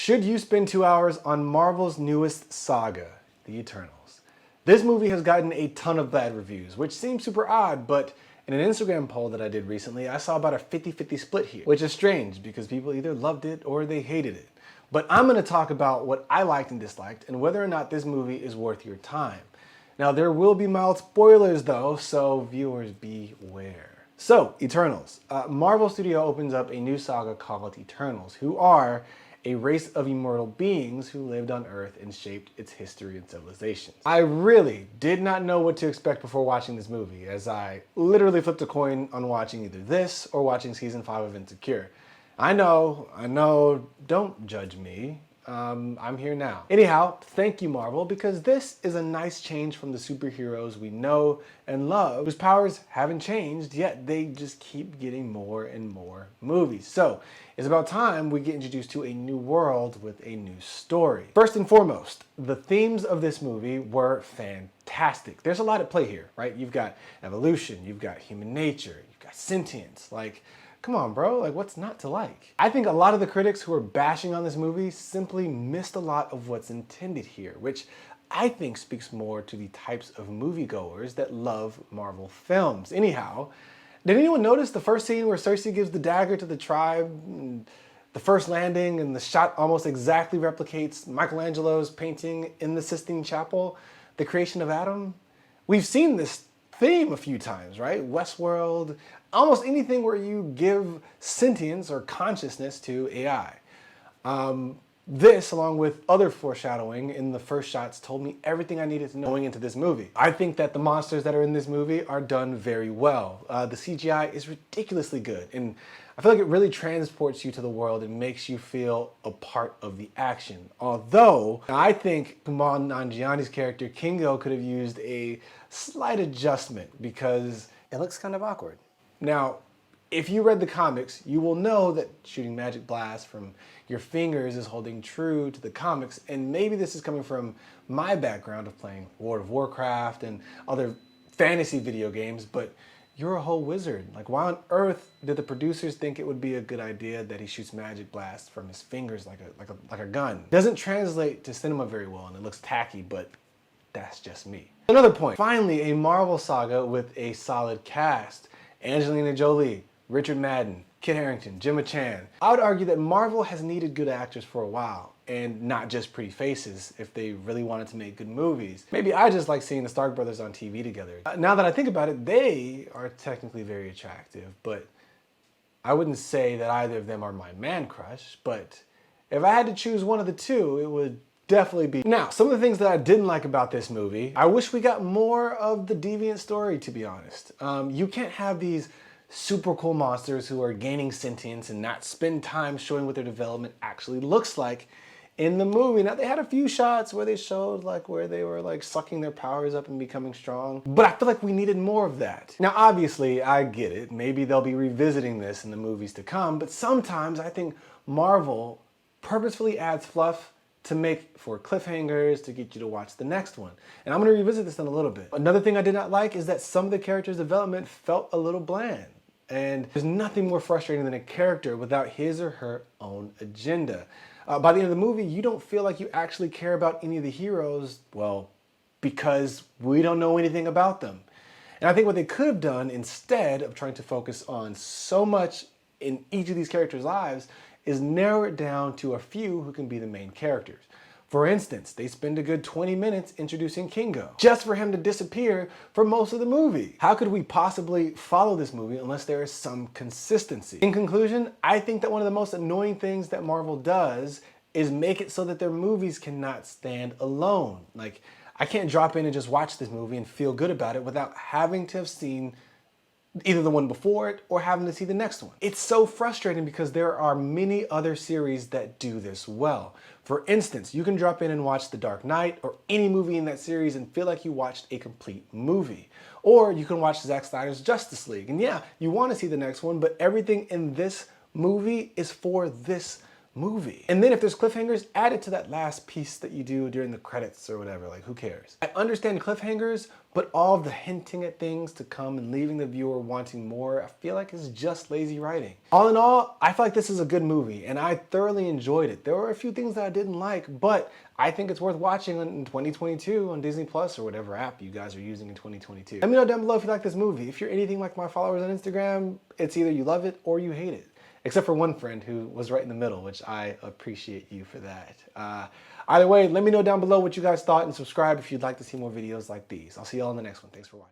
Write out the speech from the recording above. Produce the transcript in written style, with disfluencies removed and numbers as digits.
Should you spend 2 hours on Marvel's newest saga, The Eternals? This movie has gotten a ton of bad reviews, which seems super odd, but in an Instagram poll that I did recently, I saw about a 50-50 split here, which is strange because people either loved it or they hated it. But I'm gonna talk about what I liked and disliked and whether or not this movie is worth your time. Now, there will be mild spoilers though, so viewers beware. So, Eternals. Marvel Studio opens up a new saga called Eternals, who are a race of immortal beings who lived on Earth and shaped its history and civilization. I really did not know what to expect before watching this movie, as I literally flipped a coin on watching either this or watching season 5 of Insecure. I know, don't judge me. I'm here now. Anyhow, thank you, Marvel, because this is a nice change from the superheroes we know and love, whose powers haven't changed, yet they just keep getting more and more movies. So it's about time we get introduced to a new world with a new story. First and foremost, the themes of this movie were fantastic. There's a lot at play here, right? You've got evolution, you've got human nature, you've got sentience, come on, bro, what's not to like? I think a lot of the critics who are bashing on this movie simply missed a lot of what's intended here, which I think speaks more to the types of moviegoers that love Marvel films. Anyhow, did anyone notice the first scene where Cersei gives the dagger to the tribe, the first landing, and the shot almost exactly replicates Michelangelo's painting in the Sistine Chapel, The Creation of Adam? We've seen this theme a few times, right? Westworld, almost anything where you give sentience or consciousness to AI. This, along with other foreshadowing in the first shots, told me everything I needed to know going into this movie. I think that the monsters that are in this movie are done very well. The CGI is ridiculously good, and I feel like it really transports you to the world and makes you feel a part of the action. Although, I think Kumail Nanjiani's character, Kingo, could have used a slight adjustment because it looks kind of awkward. Now, if you read the comics, you will know that shooting magic blasts from your fingers is holding true to the comics, and maybe this is coming from my background of playing World of Warcraft and other fantasy video games, but you're a whole wizard. Why on earth did the producers think it would be a good idea that he shoots magic blasts from his fingers like a gun? Doesn't translate to cinema very well, and it looks tacky, but that's just me. Another point, finally a Marvel saga with a solid cast. Angelina Jolie, Richard Madden, Kit Harington, Gemma Chan. I would argue that Marvel has needed good actors for a while, and not just pretty faces if they really wanted to make good movies. Maybe I just like seeing the Stark brothers on TV together. Now that I think about it, they are technically very attractive, but I wouldn't say that either of them are my man crush, but if I had to choose one of the two, it would definitely be. Now, some of the things that I didn't like about this movie, I wish we got more of the deviant story, to be honest. You can't have these super cool monsters who are gaining sentience and not spend time showing what their development actually looks like in the movie. Now, they had a few shots where they showed where they were sucking their powers up and becoming strong, but I feel like we needed more of that. Now, obviously, I get it. Maybe they'll be revisiting this in the movies to come, but sometimes I think Marvel purposefully adds fluff to make for cliffhangers to get you to watch the next one. And I'm gonna revisit this in a little bit. Another thing I did not like is that some of the characters' development felt a little bland. And there's nothing more frustrating than a character without his or her own agenda. By the end of the movie, you don't feel like you actually care about any of the heroes, well, because we don't know anything about them. And I think what they could have done, instead of trying to focus on so much in each of these characters' lives, is narrow it down to a few who can be the main characters. For instance, they spend a good 20 minutes introducing Kingo, just for him to disappear for most of the movie. How could we possibly follow this movie unless there is some consistency? In conclusion, I think that one of the most annoying things that Marvel does is make it so that their movies cannot stand alone. I can't drop in and just watch this movie and feel good about it without having to have seen either the one before it or having to see the next one. It's so frustrating because there are many other series that do this well. For instance, you can drop in and watch The Dark Knight or any movie in that series and feel like you watched a complete movie. Or you can watch Zack Snyder's Justice League. And yeah, you want to see the next one, but everything in this movie is for this movie. And then if there's cliffhangers, add it to that last piece that you do during the credits or whatever, like who cares? I understand cliffhangers, but all the hinting at things to come and leaving the viewer wanting more, I feel like it's just lazy writing. All in all, I feel like this is a good movie and I thoroughly enjoyed it. There were a few things that I didn't like, but I think it's worth watching in 2022 on Disney Plus or whatever app you guys are using in 2022. Let me know down below if you like this movie. If you're anything like my followers on Instagram, it's either you love it or you hate it. Except for one friend who was right in the middle, which I appreciate you for that. Either way, let me know down below what you guys thought and subscribe if you'd like to see more videos like these. I'll see y'all in the next one. Thanks for watching.